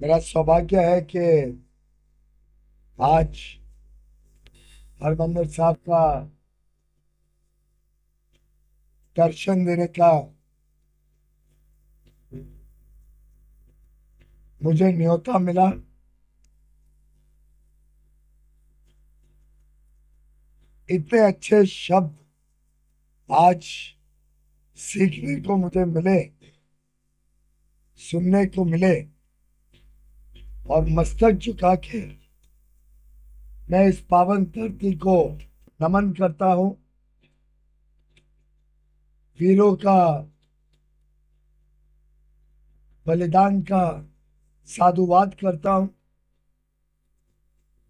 मेरा सौभाग्य है कि आज हरमंदिर साहब का दर्शन देने का मुझे न्योता मिला। इतने अच्छे शब्द आज सीखने को मुझे मिले, सुनने को मिले, और मस्तक झुका के मैं इस पावन धरती को नमन करता हूँ। वीरों का बलिदान का साधुवाद करता हूँ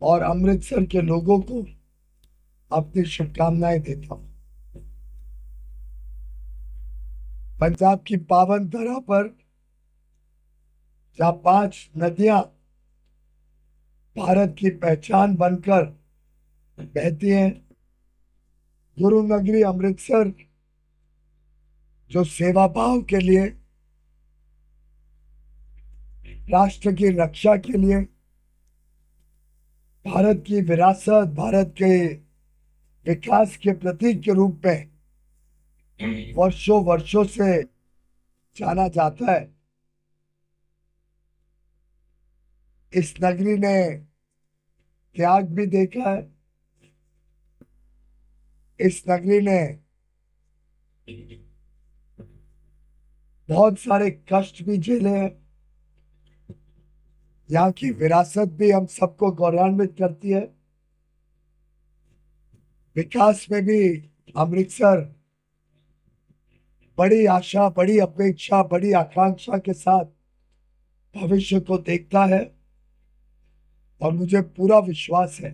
और अमृतसर के लोगों को अपनी शुभकामनाएं देता हूँ। पंजाब की पावन धरा पर जहाँ 5 नदियां भारत की पहचान बनकर बहती हैं, गुरु नगरी अमृतसर जो सेवा भाव के लिए, राष्ट्र की रक्षा के लिए, भारत की विरासत, भारत के विकास के प्रतीक के रूप में वर्षों वर्षों से जाना जाता है, इस नगरी ने त्याग भी देखा है। इस नगरी ने बहुत सारे कष्ट भी झेले हैं। यहाँ की विरासत भी हम सबको गौरवान्वित करती है। विकास में भी अमृतसर बड़ी आशा, बड़ी अपेक्षा, बड़ी आकांक्षा के साथ भविष्य को देखता है और मुझे पूरा विश्वास है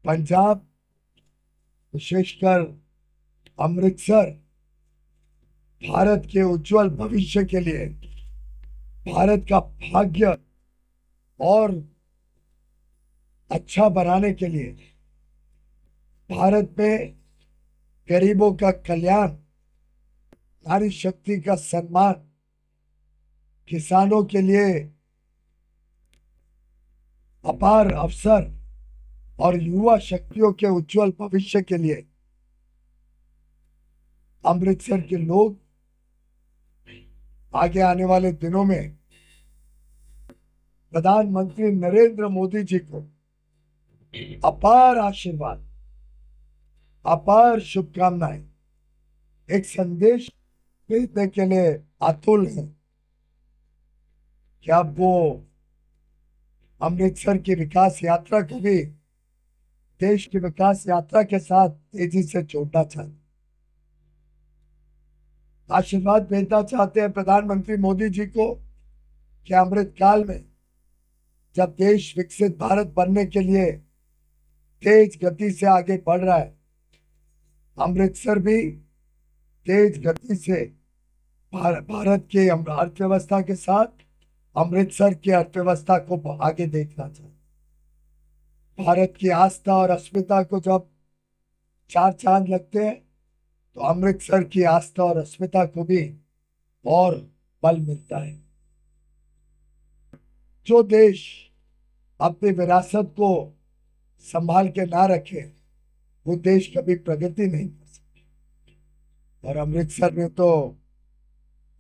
पंजाब, विशेषकर अमृतसर, भारत के उज्जवल भविष्य के लिए, भारत का भाग्य और अच्छा बनाने के लिए, भारत में गरीबों का कल्याण, नारी शक्ति का सम्मान, किसानों के लिए अपार अवसर और युवा शक्तियों के उज्जवल भविष्य के लिए अमृतसर के लोग आगे आने वाले दिनों में प्रधानमंत्री नरेंद्र मोदी जी को अपार आशीर्वाद, अपार शुभकामनाएं, एक संदेश भेजने के लिए आतुर हैं कि अब वो अमृतसर की विकास यात्रा को भी देश की विकास यात्रा के साथ तेजी से जोड़ना चाहते, आशीर्वाद भेजना चाहते हैं प्रधानमंत्री मोदी जी को कि अमृत काल में जब देश विकसित भारत बनने के लिए तेज गति से आगे बढ़ रहा है, अमृतसर भी तेज गति से भारत की अर्थव्यवस्था के साथ अमृतसर की अर्थव्यवस्था को आगे देखना चाहिए। भारत की आस्था और अस्मिता को जब 4 चांद लगते हैं तो अमृतसर की आस्था और अस्मिता को भी और बल मिलता है। जो देश अपनी विरासत को संभाल के ना रखे, वो देश कभी प्रगति नहीं कर सकता। और अमृतसर में तो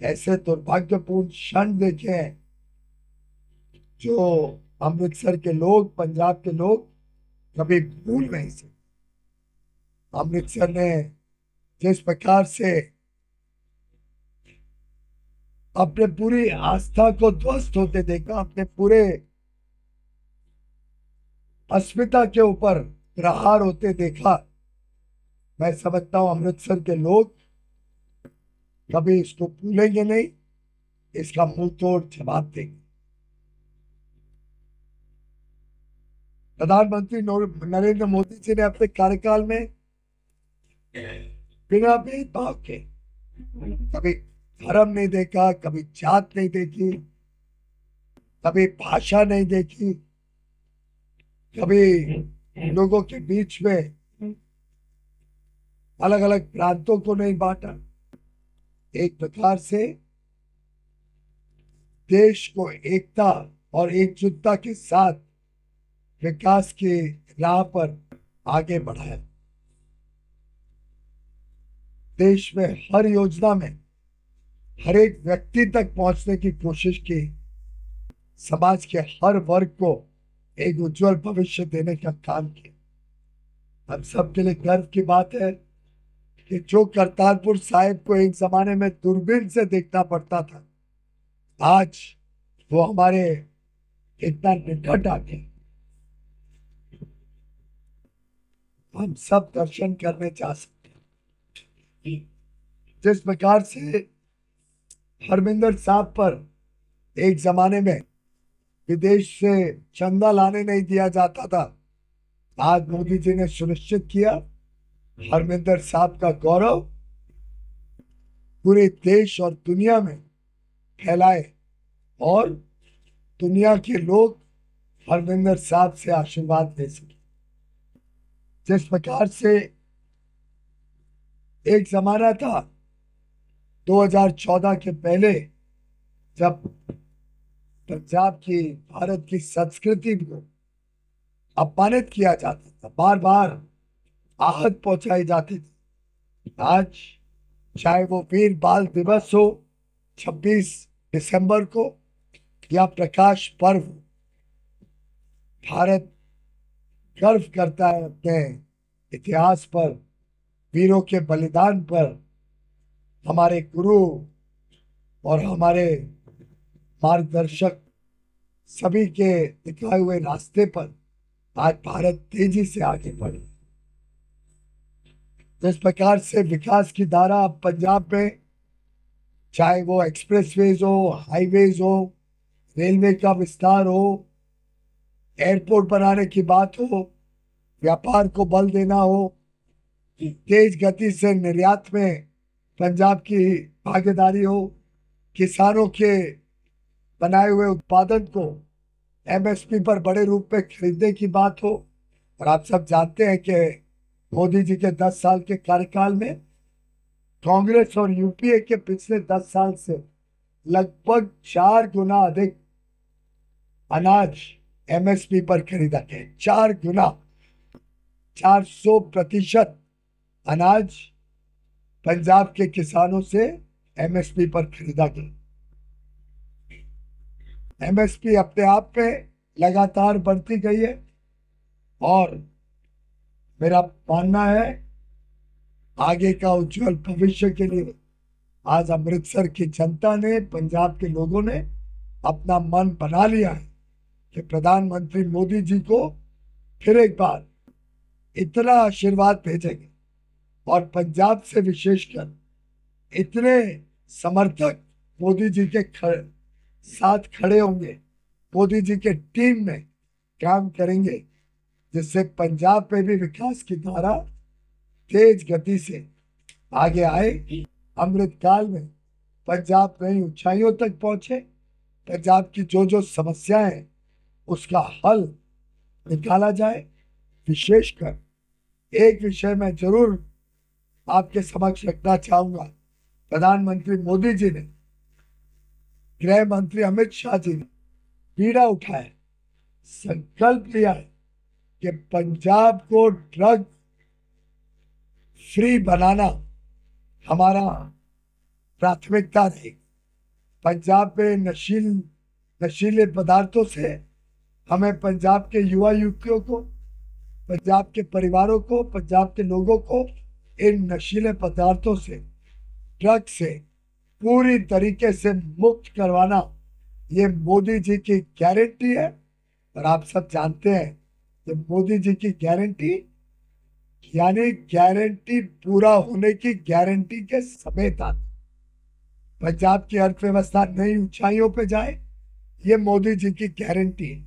ऐसे दुर्भाग्यपूर्ण क्षण देखे हैं जो अमृतसर के लोग, पंजाब के लोग कभी भूल नहीं सकते। अमृतसर ने जिस प्रकार से अपने पूरी आस्था को ध्वस्त होते देखा, अपने पूरे अस्मिता के ऊपर प्रहार होते देखा, मैं समझता हूं अमृतसर के लोग कभी इसको भूलेंगे नहीं, इसका मुंह तोड़ जवाब देंगे। प्रधानमंत्री नरेंद्र मोदी जी ने अपने कार्यकाल में बिना भेदभाव के कभी धर्म नहीं देखा, कभी जात नहीं देखी, कभी भाषा नहीं देखी, कभी लोगों के बीच में अलग अलग प्रांतों को नहीं बांटा। एक प्रकार से देश को एकता और एकजुटता के साथ विकास की राह पर आगे बढ़ाया। देश में हर योजना में हर एक व्यक्ति तक पहुंचने की कोशिश की, समाज के हर वर्ग को एक उज्जवल भविष्य देने का काम किया। हम सबके लिए गर्व की बात है कि जो करतारपुर साहिब को एक जमाने में दूरबीन से देखना पड़ता था, आज वो हमारे इतना निकट आ गया। हम सब दर्शन करने जा सकते हैं। जिस प्रकार से हरमिंदर साहब पर एक जमाने में विदेश से चंदा लाने नहीं दिया जाता था, आज मोदी जी ने सुनिश्चित किया हरमिंदर साहब का गौरव पूरे देश और दुनिया में फैलाए और दुनिया के लोग हरमिंदर साहब से आशीर्वाद ले सके। जिस प्रकार से एक जमाना था 2014 के पहले, जब पंजाब की, भारत की संस्कृति को अपमानित किया जाता था, बार बार आहत पहुंचाई जाती थी, आज चाहे वो वीर बाल दिवस हो 26 दिसंबर को या प्रकाश पर्व, भारत गर्व करता है अपने इतिहास पर, वीरों के बलिदान पर, हमारे गुरु और हमारे मार्गदर्शक सभी के दिखाए हुए रास्ते पर आज भारत तेजी से आगे बढ़े। जिस प्रकार से विकास की धारा अब पंजाब में, चाहे वो एक्सप्रेसवेज हो, हाईवेज हो, रेलवे का विस्तार हो, एयरपोर्ट बनाने की बात हो, व्यापार को बल देना हो, तेज गति से निर्यात में पंजाब की भागीदारी हो, किसानों के बनाए हुए उत्पादन को एमएसपी पर बड़े रूप में खरीदने की बात हो। और आप सब जानते हैं कि मोदी जी के 10 साल के कार्यकाल में कांग्रेस और यूपीए के पिछले 10 साल से लगभग 4 गुना अधिक अनाज एमएसपी पर खरीदा गया। 4 गुना, 400% अनाज पंजाब के किसानों से एमएसपी पर खरीदा गया। एमएसपी अपने आप में लगातार बढ़ती गई है और मेरा मानना है आगे का उज्जवल भविष्य के लिए आज अमृतसर की जनता ने, पंजाब के लोगों ने अपना मन बना लिया है कि प्रधानमंत्री मोदी जी को फिर एक बार इतना आशीर्वाद भेजेंगे और पंजाब से विशेषकर इतने समर्थक मोदी जी के साथ खड़े होंगे, मोदी जी के टीम में काम करेंगे, जिससे पंजाब में भी विकास की धारा तेज गति से आगे आए। अमृतकाल में पंजाब नई ऊंचाइयों तक पहुंचे, पंजाब की जो जो समस्याएं हैं उसका हल निकाला जाए। विशेषकर एक विषय में जरूर आपके समक्ष रखना चाहूंगा, प्रधानमंत्री मोदी जी ने, गृह मंत्री अमित शाह जी ने बीड़ा उठाया, संकल्प लिया है कि पंजाब को ड्रग फ्री बनाना हमारा प्राथमिकता रहेगी। पंजाब में नशीले पदार्थों से हमें पंजाब के युवा युवतियों को, पंजाब के परिवारों को, पंजाब के लोगों को इन नशीले पदार्थों से, ड्रग से पूरी तरीके से मुक्त करवाना, ये मोदी जी की गारंटी है। और आप सब जानते हैं कि मोदी जी की गारंटी यानी गारंटी पूरा होने की गारंटी के समेत आती। पंजाब की अर्थव्यवस्था नई ऊंचाइयों पे जाए, ये मोदी जी की गारंटी है।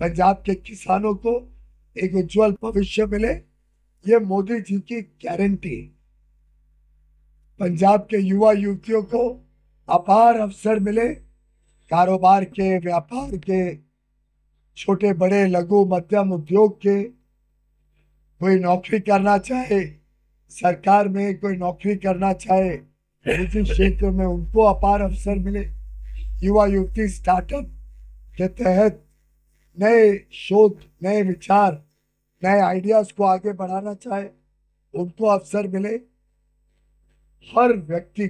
पंजाब के किसानों को एक उज्जवल भविष्य मिले, ये मोदी जी की गारंटी है। पंजाब के युवा युवतियों को अपार अवसर मिले, कारोबार के, व्यापार के, छोटे बड़े लघु मध्यम उद्योग के, कोई नौकरी करना चाहे सरकार में, कोई नौकरी करना चाहे निजी क्षेत्र में, उनको अपार अवसर मिले, युवा युवती स्टार्टअप के तहत नए शोध, नए विचार, नए आइडियाज को आगे बढ़ाना चाहे, उनको अवसर मिले। हर व्यक्ति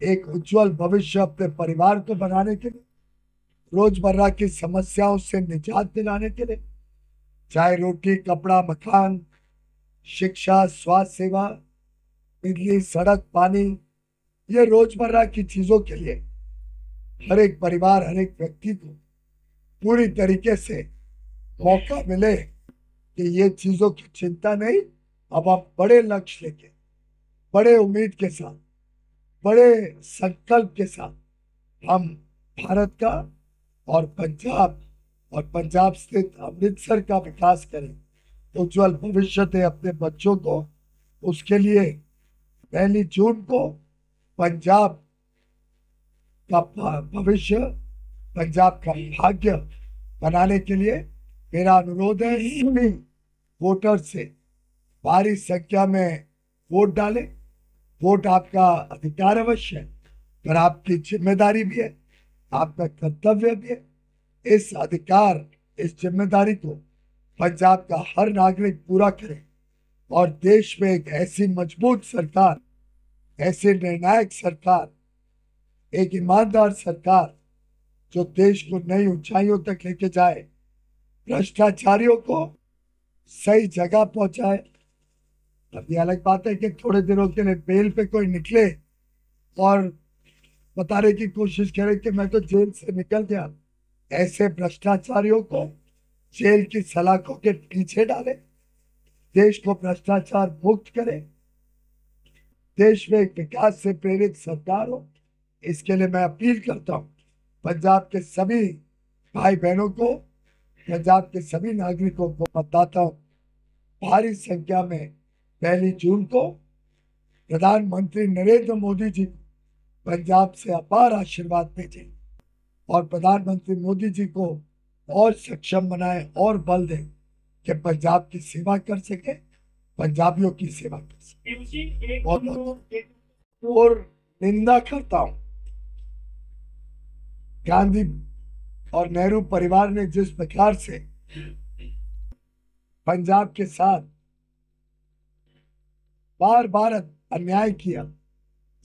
एक उज्जवल भविष्य अपने परिवार को बनाने के लिए, रोजमर्रा की समस्याओं से निजात दिलाने के लिए, चाहे रोटी, कपड़ा, मकान, शिक्षा, स्वास्थ्य सेवा, बिजली, सड़क, पानी, ये रोजमर्रा की चीजों के लिए हर एक परिवार, हर एक व्यक्ति को पूरी तरीके से मौका मिले कि ये चीजों की चिंता नहीं, अब आप बड़े लक्ष्य लेके, बड़े उम्मीद के साथ, बड़े संकल्प के साथ हम भारत का और पंजाब स्थित अमृतसर का विकास करें, उज्जवल भविष्य दे अपने बच्चों को। उसके लिए 1 जून को पंजाब का भविष्य, पंजाब का भाग्य बनाने के लिए मेरा अनुरोध है, सभी वोटर से भारी संख्या में वोट डालें। वोट आपका अधिकार अवश्य है, पर आपकी जिम्मेदारी भी है, आपका कर्तव्य भी है। इस अधिकार, इस जिम्मेदारी को पंजाब का हर नागरिक पूरा करे और देश में एक ऐसी मजबूत सरकार, ऐसी निर्णायक सरकार, एक ईमानदार सरकार जो देश को नई ऊंचाइयों तक लेके जाए, भ्रष्टाचारियों को सही जगह पहुंचाए। अब ये अलग बात है कि थोड़े दिनों के लिए बेल पे कोई निकले और बताने की कोशिश करे कि मैं तो जेल से निकल गया। ऐसे भ्रष्टाचारियों को जेल की सलाखों के पीछे डाले, देश को भ्रष्टाचार मुक्त करे, देश में एक विकास से प्रेरित सरकार हो। इसके लिए मैं अपील करता हूँ पंजाब के सभी भाई बहनों को, पंजाब के सभी नागरिकों को, मतदाताओं, भारी संख्या में 1 जून को प्रधानमंत्री नरेंद्र मोदी जी पंजाब से अपार आशीर्वाद भेजें और प्रधानमंत्री मोदी जी को और सक्षम बनाए और बल दें कि पंजाब की सेवा कर सके, पंजाबियों की सेवा कर सके। और निंदा करता हूं गांधी और नेहरू परिवार ने जिस प्रकार से पंजाब के साथ बार बार अन्याय किया,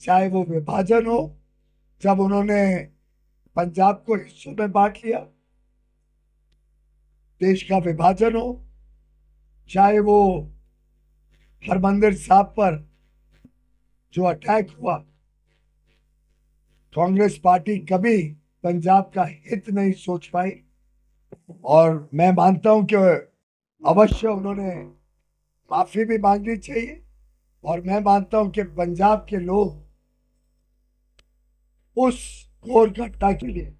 चाहे वो विभाजन हो, जब उन्होंने पंजाब को हिस्सों में बांट लिया, देश का विभाजन हो, चाहे वो हरमंदिर साहब पर जो अटैक हुआ, कांग्रेस पार्टी कभी पंजाब का हित नहीं सोच पाई। और मैं मानता हूं कि अवश्य उन्होंने माफी भी मांगनी चाहिए और मैं मानता हूं कि पंजाब के लोग उस घोर घटना के लिए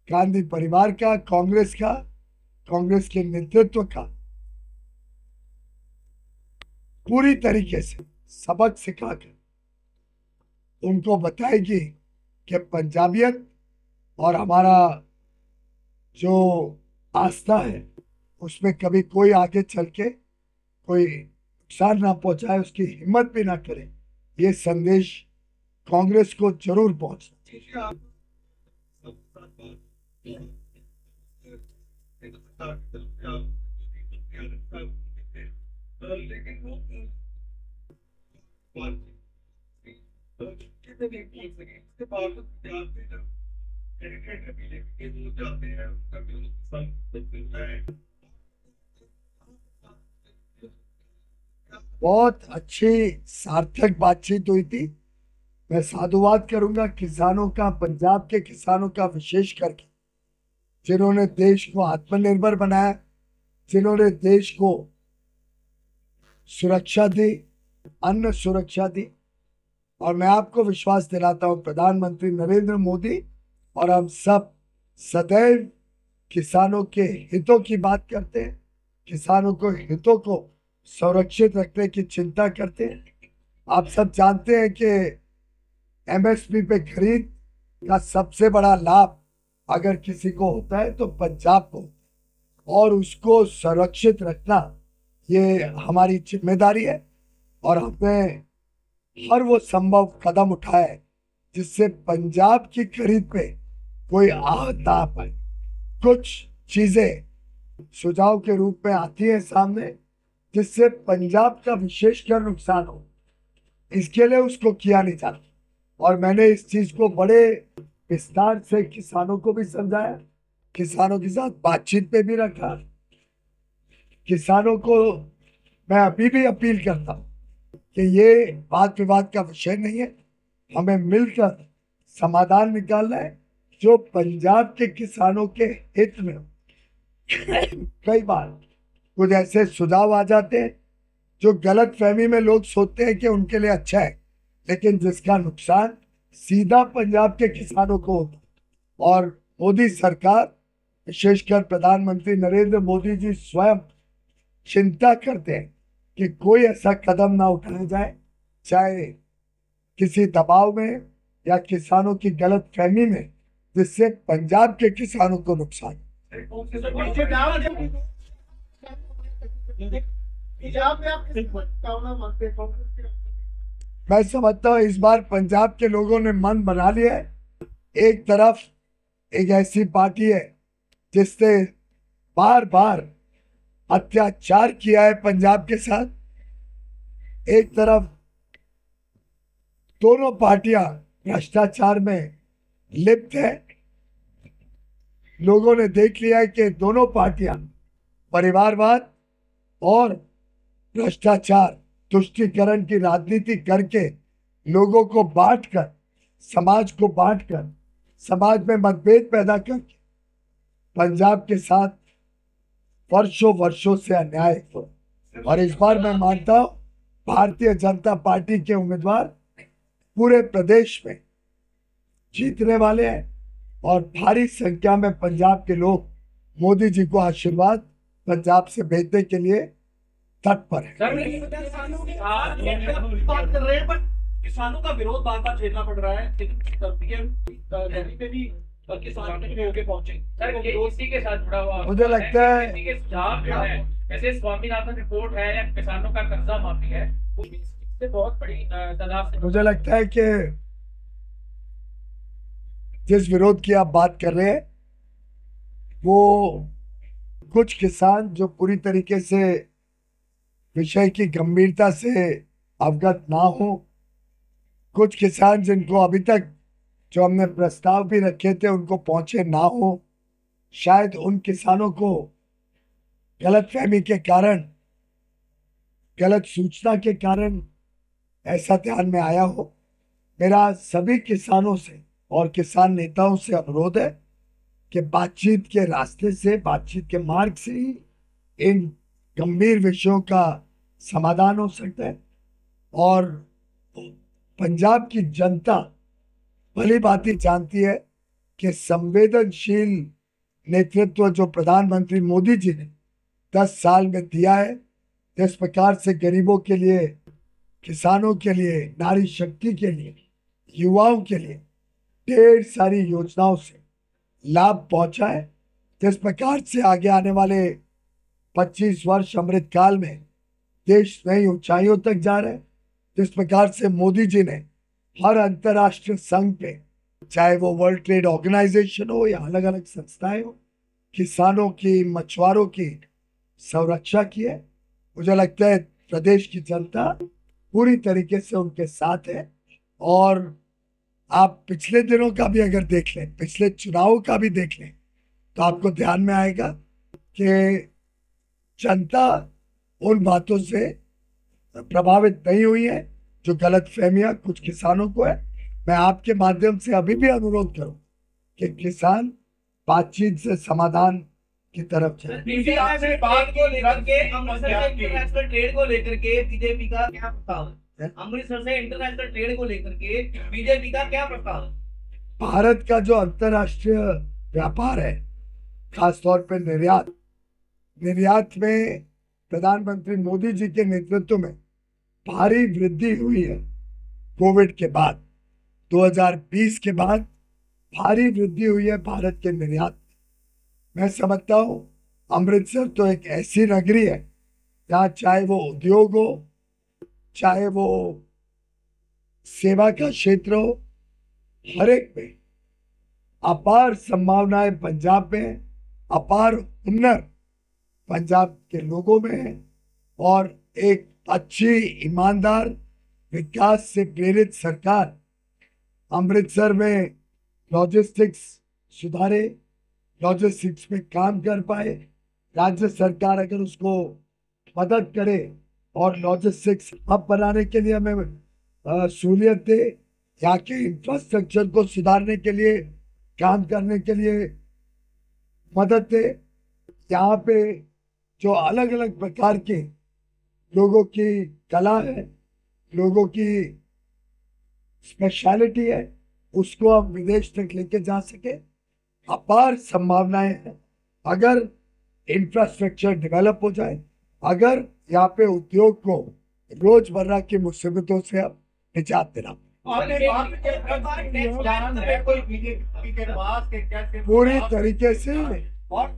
गांधी परिवार का, कांग्रेस के नेतृत्व का पूरी तरीके से सबक सिखाकर उनको बताएगी कि पंजाबियत और हमारा जो आस्था है उसमें कभी कोई आगे चल के कोई नुकसान ना पहुंचाए, उसकी हिम्मत भी ना करे। ये संदेश कांग्रेस को जरूर पहुंचना चाहिए। बहुत अच्छी सार्थक बातचीत हुई थी। मैं साधुवाद करूंगा किसानों का, पंजाब के किसानों का विशेष करके, जिन्होंने देश को आत्मनिर्भर बनाया, जिन्होंने देश को सुरक्षा दी, अन्न सुरक्षा दी। और मैं आपको विश्वास दिलाता हूं प्रधानमंत्री नरेंद्र मोदी और हम सब सदैव किसानों के हितों की बात करते हैं, किसानों को हितों को संरक्षित रखने की चिंता करते हैं। आप सब जानते हैं कि एमएसपी पे खरीद का सबसे बड़ा लाभ अगर किसी को होता है तो पंजाब को, और उसको संरक्षित रखना ये हमारी जिम्मेदारी है। और हमने हर वो संभव कदम उठाए जिससे पंजाब की खरीद पे कोई आहत ना पाए। कुछ चीजें सुझाव के रूप में आती है सामने जिससे पंजाब का विशेषकर नुकसान हो, इसके लिए उसको किया नहीं जाता। और मैंने इस चीज को बड़े विस्तार से किसानों को भी समझाया, किसानों के साथ बातचीत पे भी रखा। किसानों को मैं अभी भी अपील करता हूँ कि ये वाद विवाद का विषय नहीं है, हमें मिलकर समाधान निकालना है जो पंजाब के किसानों के हित में हो। कई बार कुछ ऐसे सुझाव आ जाते हैं जो गलत फहमी में लोग सोचते हैं कि उनके लिए अच्छा है, लेकिन जिसका नुकसान सीधा पंजाब के किसानों को होता है। और मोदी सरकार, विशेषकर प्रधानमंत्री नरेंद्र मोदी जी स्वयं चिंता करते हैं कि कोई ऐसा कदम ना उठाया जाए, चाहे किसी दबाव में या किसानों की गलत फहमी में, जिससे पंजाब के किसानों को नुकसान। मैं समझता हूँ इस बार पंजाब के लोगों ने मन बना लिया है। एक तरफ एक ऐसी पार्टी है जिसने बार बार अत्याचार किया है पंजाब के साथ, एक तरफ दोनों पार्टियां भ्रष्टाचार में लिप्त है। लोगों ने देख लिया है कि दोनों पार्टियां परिवारवाद और भ्रष्टाचार, तुष्टीकरण की राजनीति करके लोगों को बांटकर, समाज को बांटकर, समाज में मतभेद पैदा करके पंजाब के साथ वर्षों वर्षों से अन्याय हो। और इस बार मैं मानता हूं भारतीय जनता पार्टी के उम्मीदवार पूरे प्रदेश में जीतने वाले हैं और भारी संख्या में पंजाब के लोग मोदी जी को आशीर्वाद पंजाब से भेजने के लिए तत्पर है। किसानों का विरोध बार बार झेलना पड़ रहा है, लेकिन दिल्ली पे भी किसान होके पहुंचे। इसी के साथ जुड़ा हुआ मुझे लगता है जैसे स्वामीनाथन रिपोर्ट है या किसानों का कर्जा माफी है, वो भी इससे बहुत बड़ी तादाद से। मुझे लगता है कि जिस विरोध की आप बात कर रहे हैं वो कुछ किसान जो पूरी तरीके से विषय की गंभीरता से अवगत ना हो, कुछ किसान जिनको अभी तक जो हमने प्रस्ताव भी रखे थे उनको पहुंचे ना हो, शायद उन किसानों को गलतफहमी के कारण, गलत सूचना के कारण ऐसा ध्यान में आया हो। मेरा सभी किसानों से और किसान नेताओं से अनुरोध है कि बातचीत के रास्ते से, बातचीत के मार्ग से ही इन गंभीर विषयों का समाधान हो सकता है। और पंजाब की जनता भली भांति जानती है कि संवेदनशील नेतृत्व जो प्रधानमंत्री मोदी जी ने 10 साल में दिया है, जिस प्रकार से गरीबों के लिए, किसानों के लिए, नारी शक्ति के लिए, युवाओं के लिए ढेर सारी योजनाओं से लाभ पहुंचा है, जिस प्रकार से आगे आने वाले 25 वर्ष अमृतकाल में देश नई ऊंचाइयों तक जा रहे हैं, जिस प्रकार से मोदी जी ने हर अंतर्राष्ट्रीय संघ पे, चाहे वो वर्ल्ड ट्रेड ऑर्गेनाइजेशन हो या अलग अलग संस्थाएं हो, किसानों की, मछुआरों की संरक्षा की है। मुझे लगता है प्रदेश की जनता पूरी तरीके से उनके साथ है। और आप पिछले दिनों का भी अगर देख लें, पिछले चुनावों का भी देख लें, तो आपको ध्यान में आएगा कि जनता उन बातों से प्रभावित नहीं हुई है जो गलत फहमियां कुछ किसानों को है। मैं आपके माध्यम से अभी भी अनुरोध करूं कि किसान बातचीत से समाधान की तरफ चले। इंटरनेशनल ट्रेड को लेकर के बीजेपी का क्या प्रस्ताव है? अमृतसर से इंटरनेशनल ट्रेड को लेकर के बीजेपी का क्या प्रस्ताव है? भारत का जो अंतर्राष्ट्रीय व्यापार है, खासतौर पर निर्यात में प्रधानमंत्री मोदी जी के नेतृत्व में भारी वृद्धि हुई है। कोविड के बाद, 2020 के बाद भारी वृद्धि हुई है भारत के निर्यात में। मैं समझता हूँ अमृतसर तो एक ऐसी नगरी है जहाँ चाहे वो उद्योग हो, चाहे वो सेवा का क्षेत्र हो, हर एक में अपार संभावनाएं पंजाब में है, अपार हुनर पंजाब के लोगों में है और एक अच्छी ईमानदार विकास से प्रेरित सरकार अमृतसर में लॉजिस्टिक्स सुधारे, लॉजिस्टिक्स में काम कर पाए। राज्य सरकार अगर उसको मदद करे और लॉजिस्टिक्स हब बनाने के लिए हमें सहूलियत दे, यहाँ के इंफ्रास्ट्रक्चर को सुधारने के लिए काम करने के लिए मदद दे, यहाँ पे जो अलग अलग प्रकार के लोगों की कला है, लोगों की स्पेशलिटी है, उसको हम विदेश तक लेके जा सके, अपार संभावनाएं हैं। अगर इंफ्रास्ट्रक्चर डेवलप हो जाए, अगर यहाँ पे उद्योग को रोजमर्रा की मुसीबतों से अब निजात दिला, पूरी तरीके से और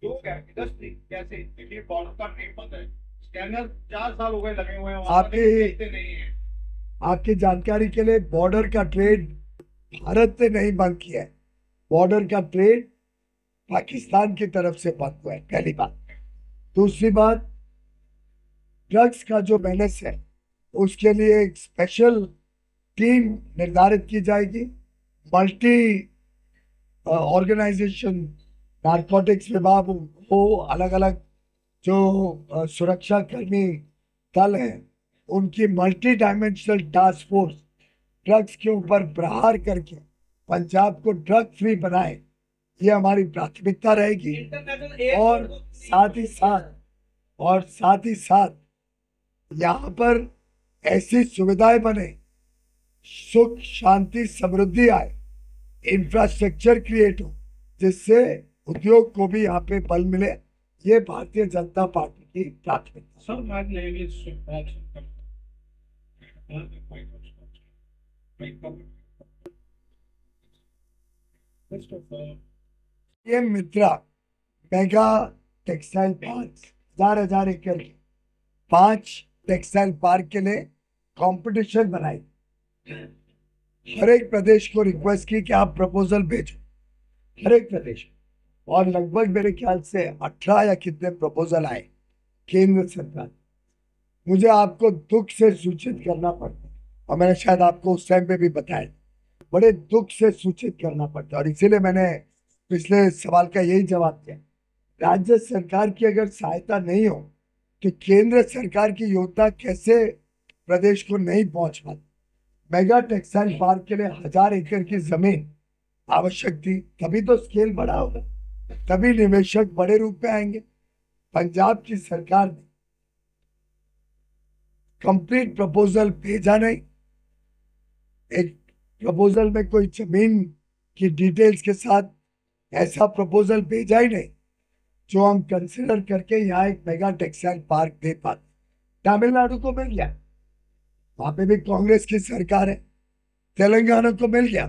जो इंडस्ट्री कैसे दिल्ली बॉर्डर का ट्रेड बंद है, स्कैनर 4 साल हो गए लगे हुए हैं, आपकी जानकारी के लिए बॉर्डर का ट्रेड भारत ने नहीं बंद किया है, बॉर्डर का ट्रेड पाकिस्तान की तरफ से बंद हुआ है, पहली बात। दूसरी बात, ड्रग्स का जो बैलेंस है उसके लिए एक स्पेशल टीम निर्धारित की जाएगी। मल्टी ऑर्गेनाइजेशन नारकोटिक्स विभाग हो, अलग अलग जो सुरक्षा कर्मी दल हैं उनकी multi dimensional task force drugs के ऊपर प्रहार करके पंजाब को ड्रग फ्री बनाए, ये हमारी प्राथमिकता रहेगी। और साथ ही साथ यहाँ पर ऐसी सुविधाएं बने, सुख शांति समृद्धि आए, इंफ्रास्ट्रक्चर क्रिएट हो, जिससे उद्योग को भी यहाँ पे बल मिले, ये भारतीय जनता पार्टी की प्राथमिकता। ये मित्रा मेगा टेक्सटाइल पार्क 1000 एकड़ के 5 टेक्सटाइल पार्क के लिए कंपटीशन बनाई। हर एक प्रदेश को रिक्वेस्ट की कि आप प्रपोजल भेजो, हर एक प्रदेश, और लगभग मेरे ख्याल से 18 या कितने प्रपोजल आए केंद्र सरकार। मुझे आपको दुख से सूचित करना पड़ता, और मैंने शायद आपको उस टाइम पे भी बताया, बड़े दुख से सूचित करना पड़ता, और इसीलिए मैंने पिछले सवाल का यही जवाब दिया। राज्य सरकार की अगर सहायता नहीं हो तो केंद्र सरकार की योजना कैसे प्रदेश को नहीं पहुंच पाती। मेगा टेक्सटाइल पार्क के लिए 1000 एकड़ की जमीन आवश्यक थी, तभी तो स्केल बड़ा होगा, तभी निवेशक बड़े रूप में आएंगे। पंजाब की सरकार ने कंप्लीट प्रपोजल भेजा नहीं, एक प्रपोजल में कोई जमीन की डिटेल्स के साथ ऐसा प्रपोजल भेजा ही नहीं जो हम कंसिडर करके यहाँ एक मेगा टेक्सटाइल पार्क दे पाते। तमिलनाडु को मिल गया, वहां पे भी कांग्रेस की सरकार है, तेलंगाना को मिल गया,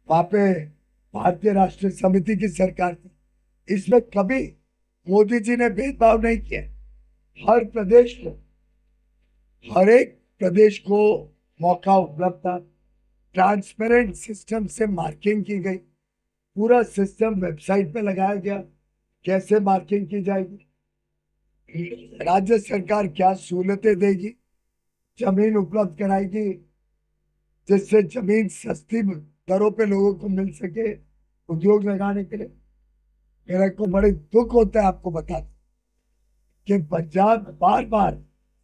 वहां पे भारतीय राष्ट्रीय समिति की सरकार थी। इसमें कभी मोदी जी ने भेदभाव नहीं किया, हर प्रदेश को, हर एक प्रदेश को मौका उपलब्ध था। ट्रांसपेरेंट सिस्टम से मार्किंग की गई, पूरा सिस्टम वेबसाइट पे लगाया गया, कैसे मार्किंग की जाएगी, राज्य सरकार क्या सहूलतें देगी, जमीन उपलब्ध कराएगी जिससे जमीन सस्ती दरों पे लोगों को मिल सके उद्योग लगाने के लिए। मेरे को बड़े दुख होता है आपको बताते कि पंजाब बार बार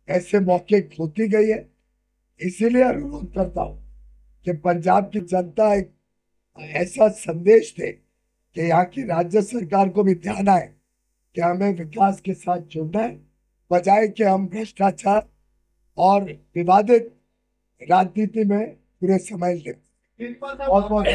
ऐसे मौके खोती गई है। इसीलिए अनुरोध करता हूँ कि पंजाब की जनता एक ऐसा संदेश दे कि यहाँ की राज्य सरकार को भी ध्यान आए कि हमें विकास के साथ जुड़ना है, बजाय कि हम भ्रष्टाचार और विवादित राजनीति में पूरे समय लें। बहुत बहुत